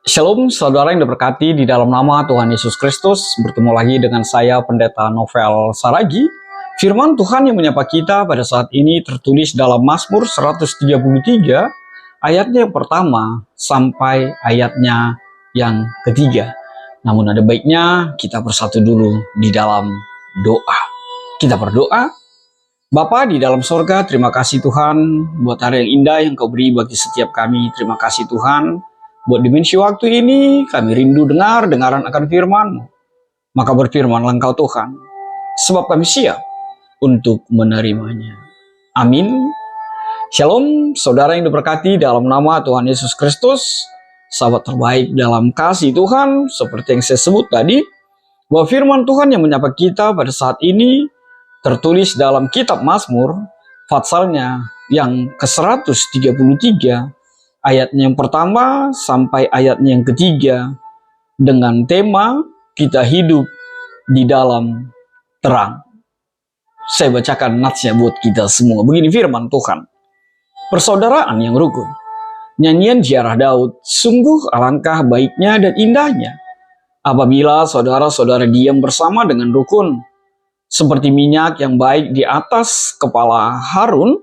Shalom, saudara yang diberkati di dalam nama Tuhan Yesus Kristus. Bertemu lagi dengan saya, Pendeta Novel Saragi. Firman Tuhan yang menyapa kita pada saat ini tertulis dalam Mazmur 133, ayatnya yang pertama sampai ayatnya yang ketiga. Namun ada baiknya kita bersatu dulu di dalam doa. Kita berdoa. Bapa di dalam sorga, terima kasih Tuhan buat hari yang indah yang Kau beri bagi setiap kami. Terima kasih Tuhan buat dimensi waktu ini, kami rindu dengaran akan firman-Mu. Maka berfirmanlah Engkau Tuhan, sebab kami siap untuk menerimanya. Amin. Shalom, saudara yang diberkati dalam nama Tuhan Yesus Kristus. Sahabat terbaik dalam kasih Tuhan, seperti yang saya sebut tadi, bahwa firman Tuhan yang menyapa kita pada saat ini tertulis dalam kitab Mazmur, patsalnya yang ke-133, ayatnya yang pertama sampai ayatnya yang ketiga, dengan tema kita hidup di dalam terang. Saya bacakan natsnya buat kita semua. Begini firman Tuhan. Persaudaraan yang rukun. Nyanyian ziarah Daud, sungguh alangkah baiknya dan indahnya apabila saudara-saudara diam bersama dengan rukun, seperti minyak yang baik di atas kepala Harun.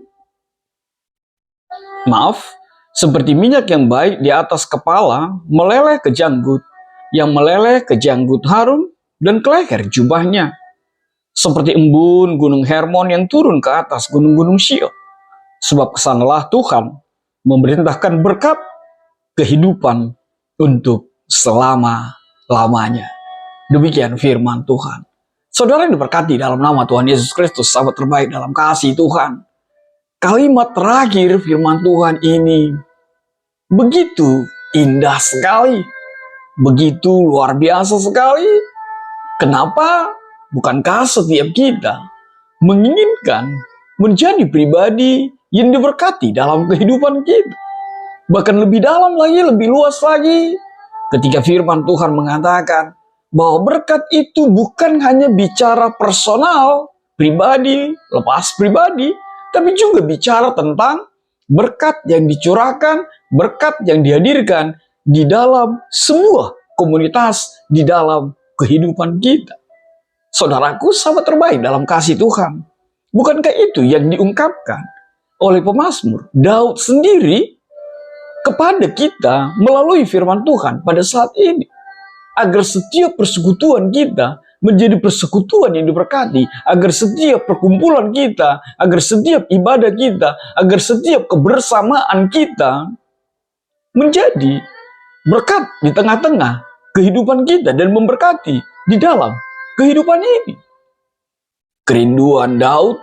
Seperti minyak yang baik di atas kepala, meleleh ke janggut, yang meleleh ke janggut Harun dan ke leher jubahnya. Seperti embun gunung Hermon yang turun ke atas gunung-gunung Sion. Sebab kesanalah Tuhan memerintahkan berkat kehidupan untuk selama-lamanya. Demikian firman Tuhan. Saudara yang diberkati dalam nama Tuhan Yesus Kristus, sahabat terbaik dalam kasih Tuhan. Kalimat terakhir firman Tuhan ini begitu indah sekali, begitu luar biasa sekali. Kenapa? Bukankah setiap kita menginginkan menjadi pribadi yang diberkati dalam kehidupan kita? Bahkan lebih dalam lagi, lebih luas lagi, ketika firman Tuhan mengatakan bahwa berkat itu bukan hanya bicara personal, pribadi, lepas pribadi, tapi juga bicara tentang berkat yang dicurahkan, berkat yang dihadirkan di dalam sebuah komunitas, di dalam kehidupan kita. Saudaraku, sahabat terbaik dalam kasih Tuhan, bukankah itu yang diungkapkan oleh pemazmur Daud sendiri kepada kita melalui firman Tuhan pada saat ini? Agar setiap persekutuan kita menjadi persekutuan yang diberkati, agar setiap perkumpulan kita, agar setiap ibadah kita, agar setiap kebersamaan kita menjadi berkat di tengah-tengah kehidupan kita dan memberkati di dalam kehidupan ini. Kerinduan Daud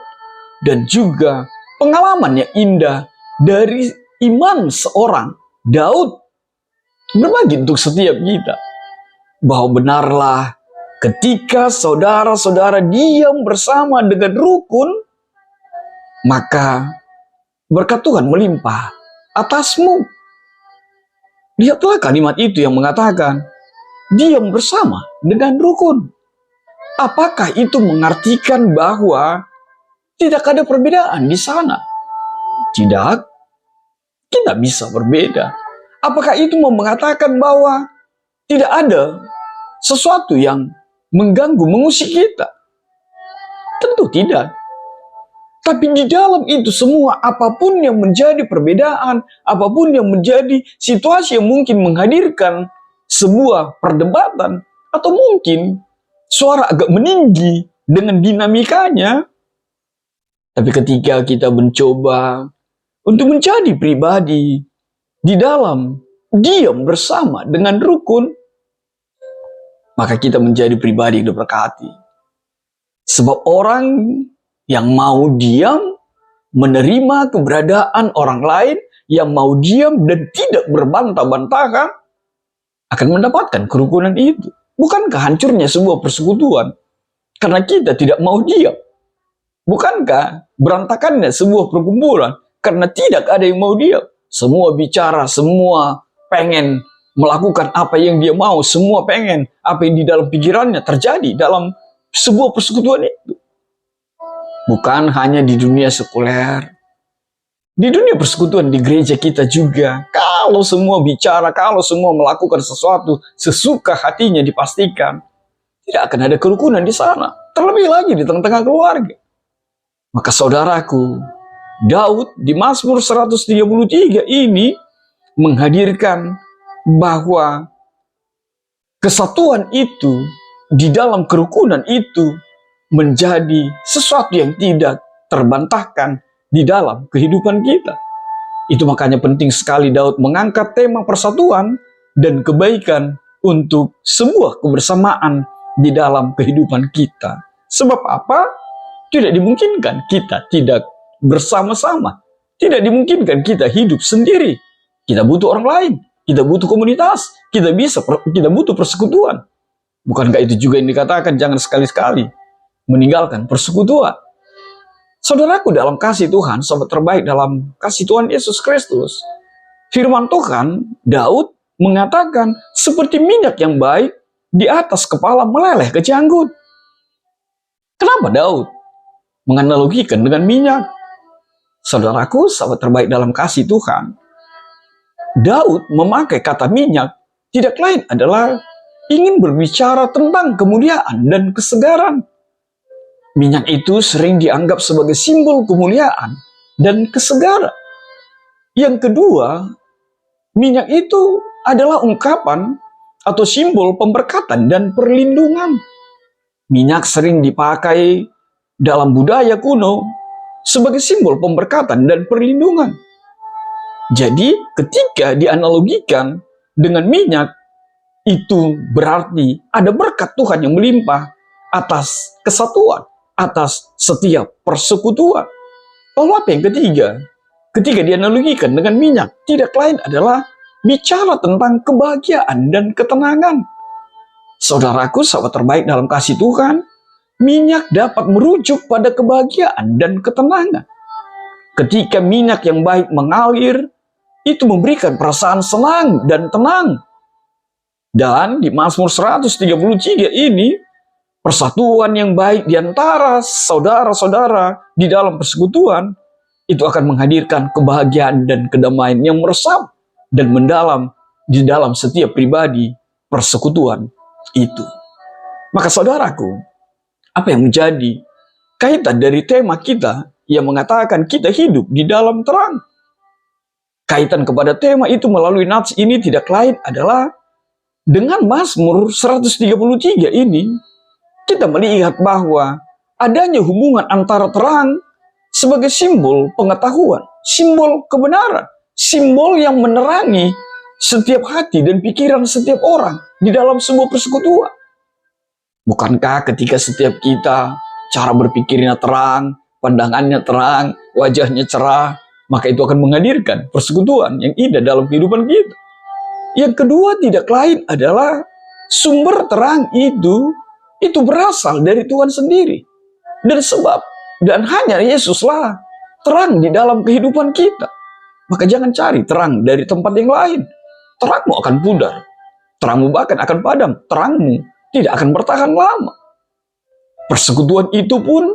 dan juga pengalaman yang indah dari iman seorang Daud berbagi untuk setiap kita. Bahwa benarlah ketika saudara-saudara diam bersama dengan rukun, maka berkat Tuhan melimpah atasmu. Lihatlah kalimat itu yang mengatakan diam bersama dengan rukun. Apakah itu mengartikan bahwa tidak ada perbedaan di sana? Tidak, kita bisa berbeda. Apakah itu mengatakan bahwa tidak ada sesuatu yang mengganggu, mengusik kita? Tentu tidak. Tapi di dalam itu semua, apapun yang menjadi perbedaan, apapun yang menjadi situasi yang mungkin menghadirkan sebuah perdebatan, atau mungkin suara agak meninggi dengan dinamikanya, tapi ketika kita mencoba untuk menjadi pribadi di dalam diam bersama dengan rukun, maka kita menjadi pribadi yang diberkati. Sebab orang yang mau diam, menerima keberadaan orang lain, yang mau diam dan tidak berbantah-bantahan, akan mendapatkan kerukunan itu. Bukankah hancurnya sebuah persekutuan karena kita tidak mau diam? Bukankah berantakannya sebuah perkumpulan karena tidak ada yang mau diam? Semua bicara, semua pengen melakukan apa yang dia mau, semua pengen apa yang di dalam pikirannya terjadi dalam sebuah persekutuan itu. Bukan hanya di dunia sekuler, Di dunia persekutuan di gereja kita juga, kalau semua bicara, kalau semua melakukan sesuatu sesuka hatinya dipastikan, tidak akan ada kerukunan di sana. Terlebih lagi di tengah-tengah keluarga. Maka saudaraku, Daud di Mazmur 133 ini menghadirkan bahwa kesatuan itu di dalam kerukunan itu menjadi sesuatu yang tidak terbantahkan di dalam kehidupan kita. Itu makanya penting sekali Daud mengangkat tema persatuan dan kebaikan untuk sebuah kebersamaan di dalam kehidupan kita. Sebab apa? Tidak dimungkinkan kita tidak bersama-sama. Tidak dimungkinkan kita hidup sendiri. Kita butuh orang lain. Kita butuh komunitas. Kita butuh persekutuan. Bukankah itu juga yang dikatakan jangan sekali-sekali meninggalkan persekutuan? Saudaraku dalam kasih Tuhan, sahabat terbaik dalam kasih Tuhan Yesus Kristus, firman Tuhan, Daud mengatakan seperti minyak yang baik di atas kepala meleleh ke janggut. Kenapa Daud menganalogikan dengan minyak? Saudaraku, sahabat terbaik dalam kasih Tuhan, Daud memakai kata minyak tidak lain adalah ingin berbicara tentang kemuliaan dan kesegaran. Minyak itu sering dianggap sebagai simbol kemuliaan dan kesegaran. Yang kedua, minyak itu adalah ungkapan atau simbol pemberkatan dan perlindungan. Minyak sering dipakai dalam budaya kuno sebagai simbol pemberkatan dan perlindungan. Jadi, ketika dianalogikan dengan minyak, itu berarti ada berkat Tuhan yang melimpah atas kesatuan, atas setiap persekutuan. Lalu apa yang ketiga? Ketika dianalogikan dengan minyak, tidak lain adalah bicara tentang kebahagiaan dan ketenangan. Saudaraku, sahabat terbaik dalam kasih Tuhan, minyak dapat merujuk pada kebahagiaan dan ketenangan. Ketika minyak yang baik mengalir, itu memberikan perasaan senang dan tenang. Dan di Mazmur 133 ini, persatuan yang baik di antara saudara-saudara di dalam persekutuan itu akan menghadirkan kebahagiaan dan kedamaian yang meresap dan mendalam di dalam setiap pribadi persekutuan itu. Maka saudaraku, apa yang menjadi kaitan dari tema kita yang mengatakan kita hidup di dalam terang? Kaitan kepada tema itu melalui nats ini tidak lain adalah dengan Mazmur 133 ini, kita melihat bahwa adanya hubungan antara terang sebagai simbol pengetahuan, simbol kebenaran, simbol yang menerangi setiap hati dan pikiran setiap orang di dalam sebuah persekutuan. Bukankah ketika setiap kita cara berpikirnya terang, pandangannya terang, wajahnya cerah, maka itu akan menghadirkan persekutuan yang indah dalam kehidupan kita. Yang kedua tidak lain adalah sumber terang itu berasal dari Tuhan sendiri. Dan hanya Yesuslah terang di dalam kehidupan kita. Maka jangan cari terang dari tempat yang lain. Terangmu akan pudar. Terangmu bahkan akan padam. Terangmu tidak akan bertahan lama. Persekutuan itu pun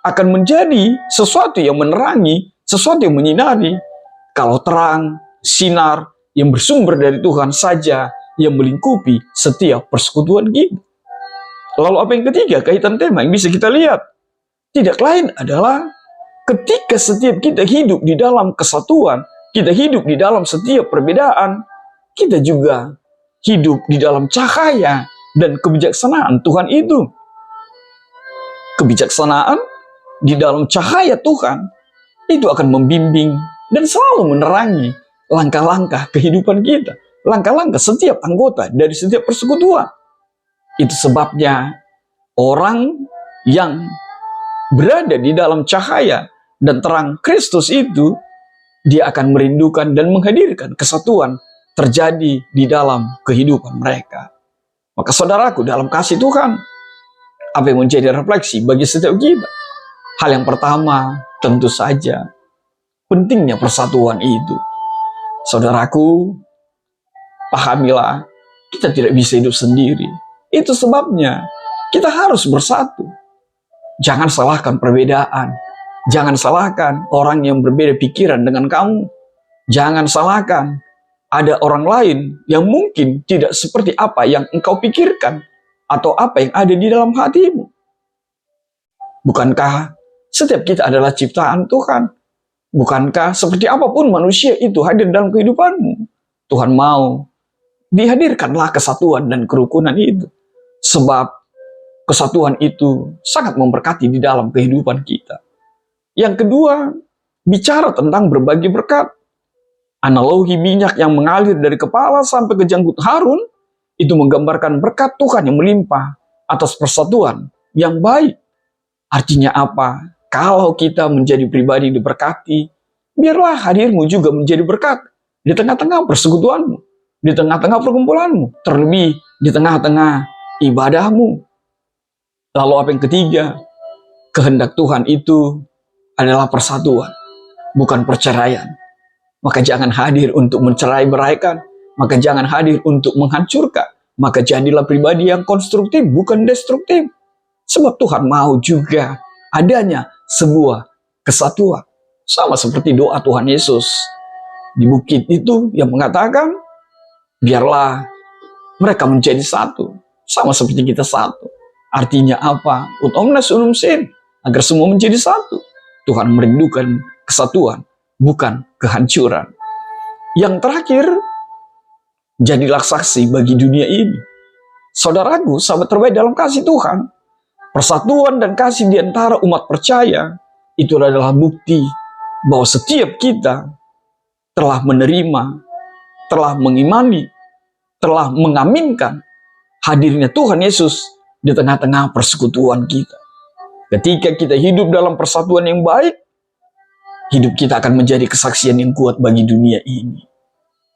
akan menjadi sesuatu yang menerangi, sesuatu yang menyinari. Kalau terang, sinar yang bersumber dari Tuhan saja yang melingkupi setiap persekutuan kita. Lalu apa yang ketiga, kaitan tema yang bisa kita lihat? Tidak lain adalah ketika setiap kita hidup di dalam kesatuan, kita hidup di dalam setiap perbedaan, kita juga hidup di dalam cahaya dan kebijaksanaan Tuhan itu. Kebijaksanaan di dalam cahaya Tuhan itu akan membimbing dan selalu menerangi langkah-langkah kehidupan kita, langkah-langkah setiap anggota dari setiap persekutuan. Itu sebabnya orang yang berada di dalam cahaya dan terang Kristus itu, dia akan merindukan dan menghadirkan kesatuan terjadi di dalam kehidupan mereka. Maka saudaraku dalam kasih Tuhan, apa yang menjadi refleksi bagi setiap kita? Hal yang pertama, tentu saja pentingnya persatuan itu. Saudaraku, pahamilah, kita tidak bisa hidup sendiri. Itu sebabnya kita harus bersatu. Jangan salahkan perbedaan. Jangan salahkan orang yang berbeda pikiran dengan kamu. Jangan salahkan ada orang lain yang mungkin tidak seperti apa yang engkau pikirkan atau apa yang ada di dalam hatimu. Bukankah setiap kita adalah ciptaan Tuhan? Bukankah seperti apapun manusia itu hadir dalam kehidupanmu? Tuhan mau dihadirkanlah kesatuan dan kerukunan itu. Sebab kesatuan itu sangat memberkati di dalam kehidupan kita. Yang kedua, bicara tentang berbagi berkat. Analogi minyak yang mengalir dari kepala sampai ke janggut Harun itu menggambarkan berkat Tuhan yang melimpah atas persatuan yang baik. Artinya apa? Kalau kita menjadi pribadi diberkati, biarlah hadirmu juga menjadi berkat di tengah-tengah persekutuanmu, di tengah-tengah perkumpulanmu, terlebih di tengah-tengah ibadahmu. Lalu apa yang ketiga? Kehendak Tuhan itu adalah persatuan, bukan perceraian. Maka jangan hadir untuk mencerai-beraikan, maka jangan hadir untuk menghancurkan, maka jadilah pribadi yang konstruktif, bukan destruktif. Sebab Tuhan mau juga adanya sebuah kesatuan. Sama seperti doa Tuhan Yesus di bukit itu yang mengatakan, biarlah mereka menjadi satu, sama seperti kita satu. Artinya apa? Ut omnes unum sem, agar semua menjadi satu. Tuhan merindukan kesatuan, bukan kehancuran. Yang terakhir, jadilah saksi bagi dunia ini. Saudaraku, sahabat terbaik dalam kasih Tuhan, persatuan dan kasih di antara umat percaya itu adalah bukti bahwa setiap kita telah menerima, telah mengimani, telah mengaminkan hadirnya Tuhan Yesus di tengah-tengah persekutuan kita. Ketika kita hidup dalam persatuan yang baik, hidup kita akan menjadi kesaksian yang kuat bagi dunia ini.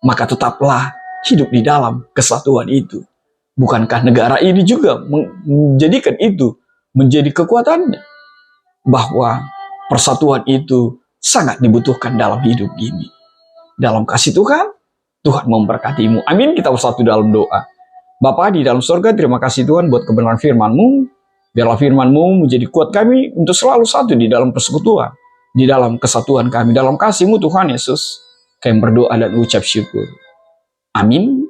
Maka tetaplah hidup di dalam kesatuan itu. Bukankah negara ini juga menjadikan itu menjadi kekuatannya? Bahwa persatuan itu sangat dibutuhkan dalam hidup ini. Dalam kasih Tuhan, Tuhan memberkatimu. Amin. Kita bersatu dalam doa. Bapa di dalam surga, terima kasih Tuhan buat kebenaran firman-Mu. Biarlah firman-Mu menjadi kuat kami untuk selalu satu di dalam persekutuan, di dalam kesatuan kami, dalam kasih-Mu Tuhan Yesus. Kami berdoa dan ucap syukur. Amin.